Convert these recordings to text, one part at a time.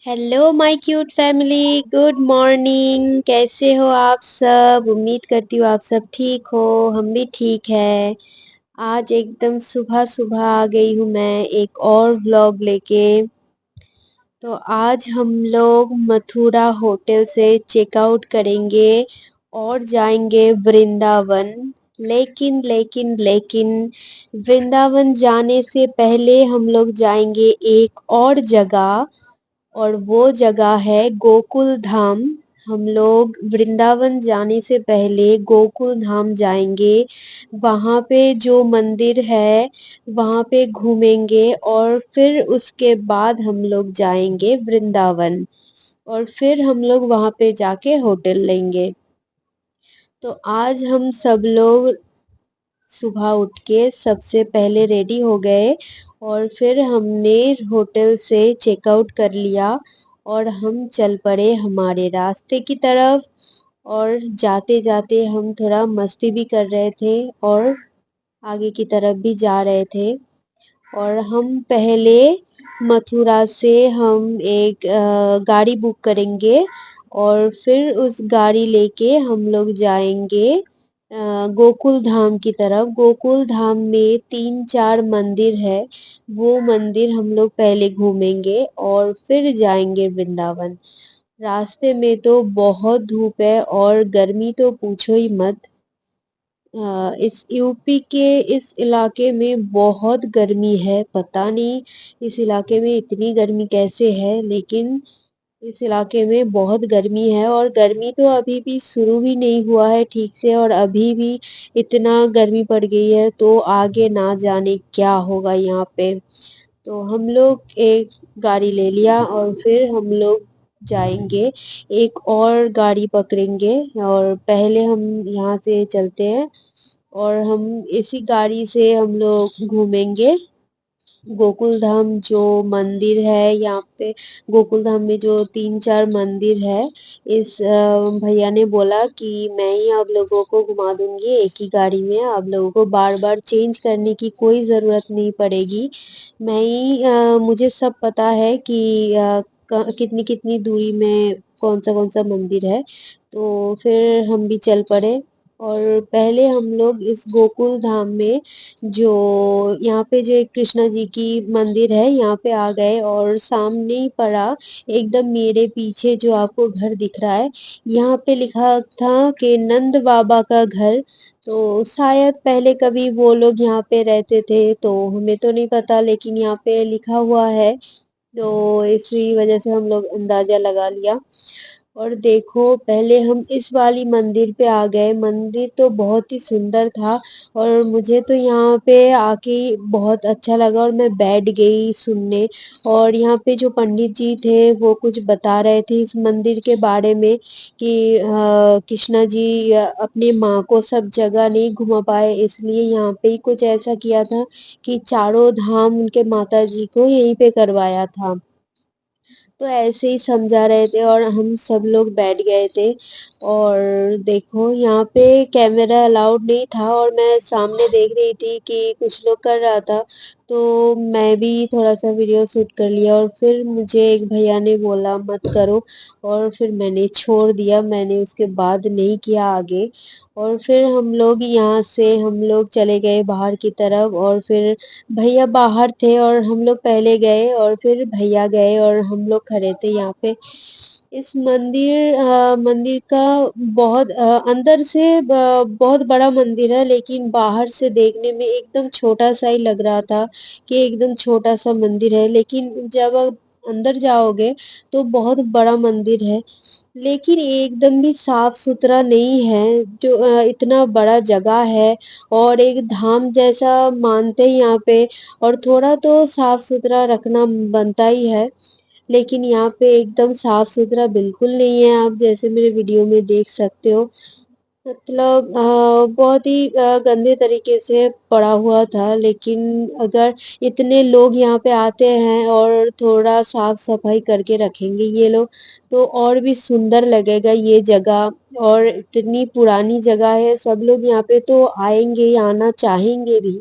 Hello my cute family, good morning. कैसे हो आप सब? उम्मीद करती हूँ आप सब ठीक हो। हम भी ठीक है। आज एकदम सुबह सुबह आ गई हूँ मैं एक और व्लॉग लेके। तो आज हम लोग मथुरा होटल से चेकआउट करेंगे और जाएंगे वृंदावन। लेकिन वृंदावन जाने से पहले हम लोग जाएंगे एक और जगह, और वो जगह है गोकुल धाम। हम लोग वृंदावन जाने से पहले गोकुल धाम जाएंगे। वहाँ पे जो मंदिर है वहाँ पे घूमेंगे और फिर उसके बाद हम लोग जाएंगे वृंदावन, और फिर हम लोग वहाँ पे जाके होटल लेंगे। तो आज हम सब लोग सुबह उठ के सबसे पहले रेडी हो गए और फिर हमने होटल से चेकआउट कर लिया और हम चल पड़े हमारे रास्ते की तरफ। और जाते जाते हम थोड़ा मस्ती भी कर रहे थे और आगे की तरफ भी जा रहे थे। और हम पहले मथुरा से हम एक गाड़ी बुक करेंगे और फिर उस गाड़ी लेके हम लोग जाएंगे गोकुल धाम की तरफ। गोकुल धाम में 3-4 मंदिर है, वो मंदिर हम लोग पहले घूमेंगे और फिर जाएंगे वृंदावन। रास्ते में तो बहुत धूप है और गर्मी तो पूछो ही मत। इस यूपी के इस इलाके में बहुत गर्मी है। पता नहीं इस इलाके में इतनी गर्मी कैसे है, लेकिन इस इलाके में बहुत गर्मी है। और गर्मी तो अभी भी शुरू भी नहीं हुआ है ठीक से, और अभी भी इतना गर्मी पड़ गई है, तो आगे ना जाने क्या होगा यहाँ पे। तो हम लोग एक गाड़ी ले लिया और फिर हम लोग जाएंगे, एक और गाड़ी पकड़ेंगे। और पहले हम यहाँ से चलते हैं और हम इसी गाड़ी से हम लोग घूमेंगे गोकुल धाम। जो मंदिर है यहाँ पे गोकुल धाम में, जो 3-4 मंदिर है, इस भैया ने बोला कि मैं ही आप लोगों को घुमा दूंगी एक ही गाड़ी में। आप लोगों को बार बार चेंज करने की कोई ज़रूरत नहीं पड़ेगी। मैं ही मुझे सब पता है कि कितनी कितनी दूरी में कौन सा मंदिर है। तो फिर हम भी चल पड़े और पहले हम लोग इस गोकुल धाम में, जो यहाँ पे जो एक कृष्णा जी की मंदिर है, यहाँ पे आ गए। और सामने ही पड़ा एकदम मेरे पीछे जो आपको घर दिख रहा है, यहाँ पे लिखा था कि नंद बाबा का घर। तो शायद पहले कभी वो लोग यहाँ पे रहते थे, तो हमें तो नहीं पता, लेकिन यहाँ पे लिखा हुआ है, तो इसी वजह से हम लोग अंदाजा लगा लिया। और देखो पहले हम इस वाली मंदिर पे आ गए। मंदिर तो बहुत ही सुंदर था और मुझे तो यहाँ पे आके बहुत अच्छा लगा और मैं बैठ गई सुनने। और यहाँ पे जो पंडित जी थे वो कुछ बता रहे थे इस मंदिर के बारे में कि कृष्णा जी अपनी माँ को सब जगह नहीं घुमा पाए, इसलिए यहाँ पे ही कुछ ऐसा किया था कि चारों धाम उनके माता जी को यहीं पे करवाया था। तो ऐसे ही समझा रहे थे और हम सब लोग बैठ गए थे। और देखो यहाँ पे कैमरा अलाउड नहीं था और मैं सामने देख रही थी कि कुछ लोग कर रहा था, तो मैं भी थोड़ा सा वीडियो शूट कर लिया। और फिर मुझे एक भैया ने बोला मत करो, और फिर मैंने छोड़ दिया, मैंने उसके बाद नहीं किया आगे। और फिर हम लोग यहाँ से हम लोग चले गए बाहर की तरफ, और फिर भैया बाहर थे और हम लोग पहले गए और फिर भैया गए और हम लोग खड़े थे यहाँ पे। इस मंदिर का बहुत अंदर से बहुत बड़ा मंदिर है, लेकिन बाहर से देखने में एकदम छोटा सा ही लग रहा था कि एकदम छोटा सा मंदिर है, लेकिन जब आप अंदर जाओगे तो बहुत बड़ा मंदिर है। लेकिन एकदम भी साफ सुथरा नहीं है। जो इतना बड़ा जगह है और एक धाम जैसा मानते हैं यहाँ पे, और थोड़ा तो साफ सुथरा रखना बनता ही है। लेकिन यहाँ पे एकदम साफ सुथरा बिल्कुल नहीं है, आप जैसे मेरे वीडियो में देख सकते हो। मतलब बहुत ही गंदे तरीके से पड़ा हुआ था। लेकिन अगर इतने लोग यहाँ पे आते हैं और थोड़ा साफ सफाई करके रखेंगे ये लोग, तो और भी सुंदर लगेगा ये जगह। और इतनी पुरानी जगह है, सब लोग यहाँ पे तो आएंगे, आना चाहेंगे भी।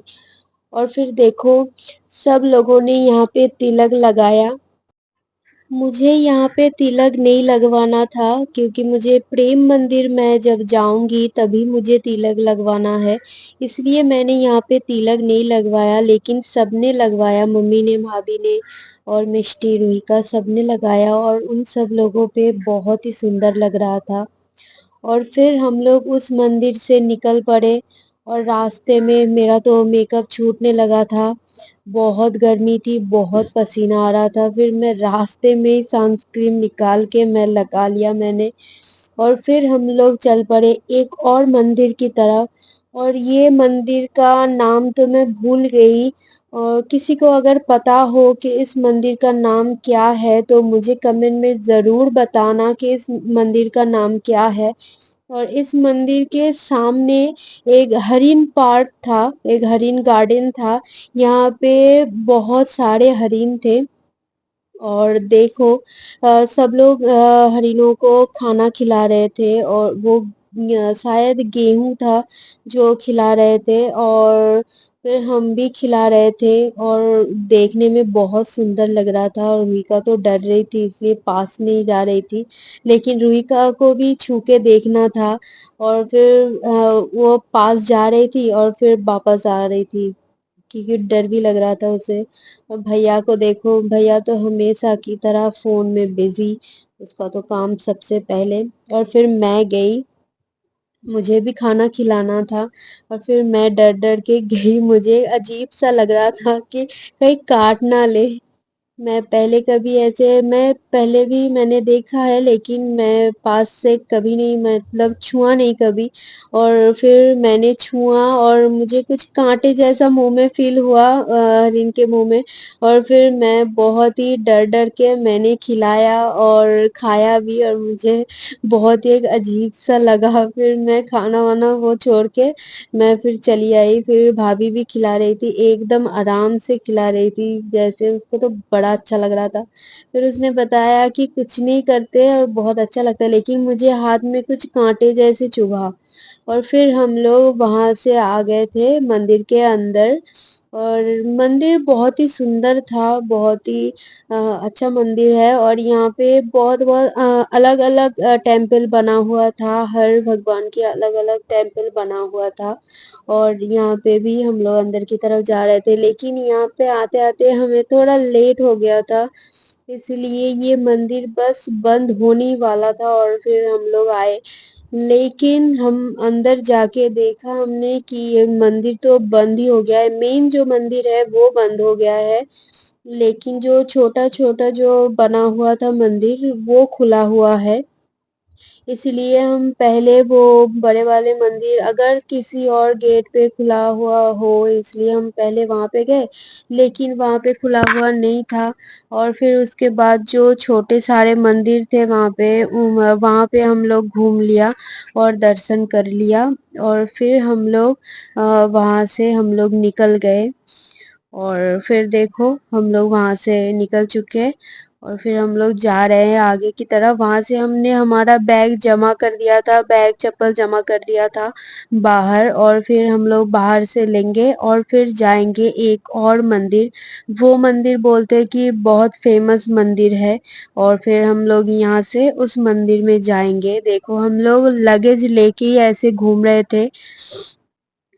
और फिर देखो सब लोगों ने यहाँ पे तिलक लगाया। मुझे यहाँ पे तिलक नहीं लगवाना था क्योंकि मुझे प्रेम मंदिर मैं जब जाऊँगी तभी मुझे तिलक लगवाना है। इसलिए मैंने यहाँ पे तिलक नहीं लगवाया लेकिन सबने लगवाया मम्मी ने, भाभी ने और मिष्टी, रुहिका सबने लगाया और उन सब लोगों पे बहुत ही सुंदर लग रहा था। और फिर हम लोग उस मंदिर से निकल पड़े और रास्ते में मेरा तो मेकअप छूटने लगा था। बहुत गर्मी थी, बहुत पसीना आ रहा था। फिर मैं रास्ते में ही सनस्क्रीन निकाल के मैं लगा लिया मैंने और फिर हम लोग चल पड़े एक और मंदिर की तरफ और ये मंदिर का नाम तो मैं भूल गई और किसी को अगर पता हो कि इस मंदिर का नाम क्या है तो मुझे कमेंट में ज़रूर बताना कि इस मंदिर का नाम क्या है। और इस मंदिर के सामने एक हरिन पार्क था, एक हरिन गार्डन था। यहाँ पे बहुत सारे हरिन थे और देखो सब लोग हरिनों को खाना खिला रहे थे और वो शायद गेहूं था जो खिला रहे थे और फिर हम भी खिला रहे थे और देखने में बहुत सुंदर लग रहा था और रुहिका तो डर रही थी इसलिए पास नहीं जा रही थी लेकिन रुहिका को भी छू के देखना था और फिर वो पास जा रही थी और फिर वापस आ रही थी क्योंकि डर भी लग रहा था उसे। और भैया को देखो, भैया तो हमेशा की तरह फ़ोन में बिज़ी, उसका तो काम सबसे पहले। और फिर मैं गई, मुझे भी खाना खिलाना था और फिर मैं डर-डर के गई, मुझे अजीब-सा लग रहा था कि कहीं काट ना ले। मैं पहले भी मैंने देखा है लेकिन मैं पास से कभी नहीं मतलब छुआ नहीं कभी और फिर मैंने छुआ और मुझे कुछ काँटे जैसा मुँह में फ़ील हुआ रिंग के मुँह में और फिर मैं बहुत ही डर-डर के मैंने खिलाया और खाया भी और मुझे बहुत ही एक अजीब-सा लगा। फिर मैं खाना-वाना वो छोड़ के मैं फिर चली आई, फिर भाभी भी खिला रही थी, एकदम आराम से खिला रही थी, जैसे उसको तो बड़ा अच्छा लग रहा था। फिर उसने बताया कि कुछ नहीं करते और बहुत अच्छा लगता है, लेकिन मुझे हाथ में कुछ काँटे जैसे चुभा और फिर हम लोग वहाँ से आ गए थे मंदिर के अंदर और मंदिर बहुत ही सुंदर था, बहुत ही अच्छा मंदिर है और यहाँ पे बहुत-बहुत अलग-अलग टेम्पल बना हुआ था, हर भगवान के अलग-अलग टेम्पल बना हुआ था और यहाँ पे भी हम लोग अंदर की तरफ जा रहे थे, लेकिन यहाँ पे आते-आते हमें थोड़ा लेट हो गया था, इसलिए ये मंदिर बस बंद होने ही वाला था और फिर हम लोग आए। लेकिन हम अंदर जाके देखा हमने कि ये मंदिर तो बंद ही हो गया है, मेन जो मंदिर है वो बंद हो गया है, लेकिन जो छोटा-छोटा जो बना हुआ था मंदिर वो खुला हुआ है। इसलिए हम पहले वो बड़े वाले मंदिर अगर किसी और गेट पे खुला हुआ हो इसलिए हम पहले वहाँ पे गए, लेकिन वहाँ पे खुला हुआ नहीं था और फिर उसके बाद जो छोटे सारे मंदिर थे वहाँ पे हम लोग घूम लिया और दर्शन कर लिया और फिर हम लोग वहाँ से हम लोग निकल गए। और फिर देखो हम लोग वहाँ से निकल चुके हैं और फिर हम लोग जा रहे हैं आगे की तरफ। वहाँ से हमने हमारा बैग जमा कर दिया था, बैग चप्पल जमा कर दिया था बाहर और फिर हम लोग बाहर से लेंगे और फिर जाएँगे एक और मंदिर। वो मंदिर बोलते हैं कि बहुत फ़ेमस मंदिर है और फिर हम लोग यहाँ से उस मंदिर में जाएँगे। देखो हम लोग लगेज लेके ही ऐसे घूम रहे थे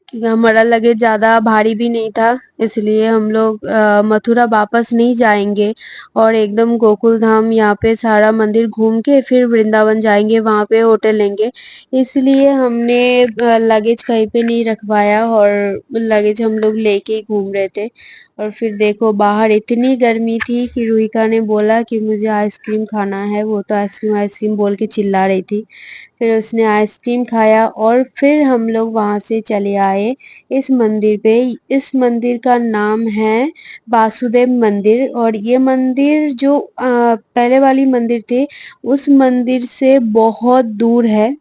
क्योंकि हमारा लगेज ज़्यादा भारी भी नहीं था, इसलिए हम लोग मथुरा वापस नहीं जाएँगे और एकदम गोकुल धाम यहाँ पे सारा मंदिर घूम के फिर वृंदावन जाएँगे, वहाँ पे होटल लेंगे। इसलिए हमने लगेज कहीं पे नहीं रखवाया और लगेज हम लोग लेके ही घूम रहे थे। और फिर देखो बाहर इतनी गर्मी थी कि रुहिका ने बोला कि मुझे आइसक्रीम खाना है, वो तो आइसक्रीम आइसक्रीम बोल के चिल्ला रही थी। फिर उसने आइसक्रीम खाया और फिर हम लोग वहाँ से चले आए इस मंदिर पे। इस मंदिर का नाम है वासुदेव मंदिर और ये मंदिर जो पहले वाली मंदिर थे उस मंदिर से बहुत दूर है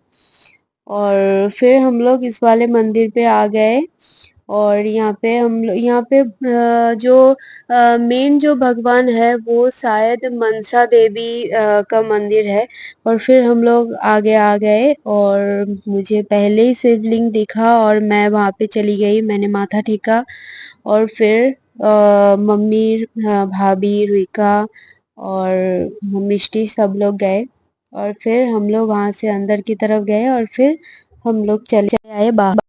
और फिर हम लोग इस वाले मंदिर पे आ गए और यहाँ पे जो मेन जो भगवान है वो शायद मनसा देवी का मंदिर है और फिर हम लोग आगे आ गए और मुझे पहले ही शिवलिंग दिखा और मैं वहाँ पे चली गई, मैंने माथा टेका और फिर मम्मी भाभी रुहिका और मिष्टी सब लोग गए और फिर हम लोग वहां से अंदर की तरफ गए और फिर हम लोग चले आए बाहर।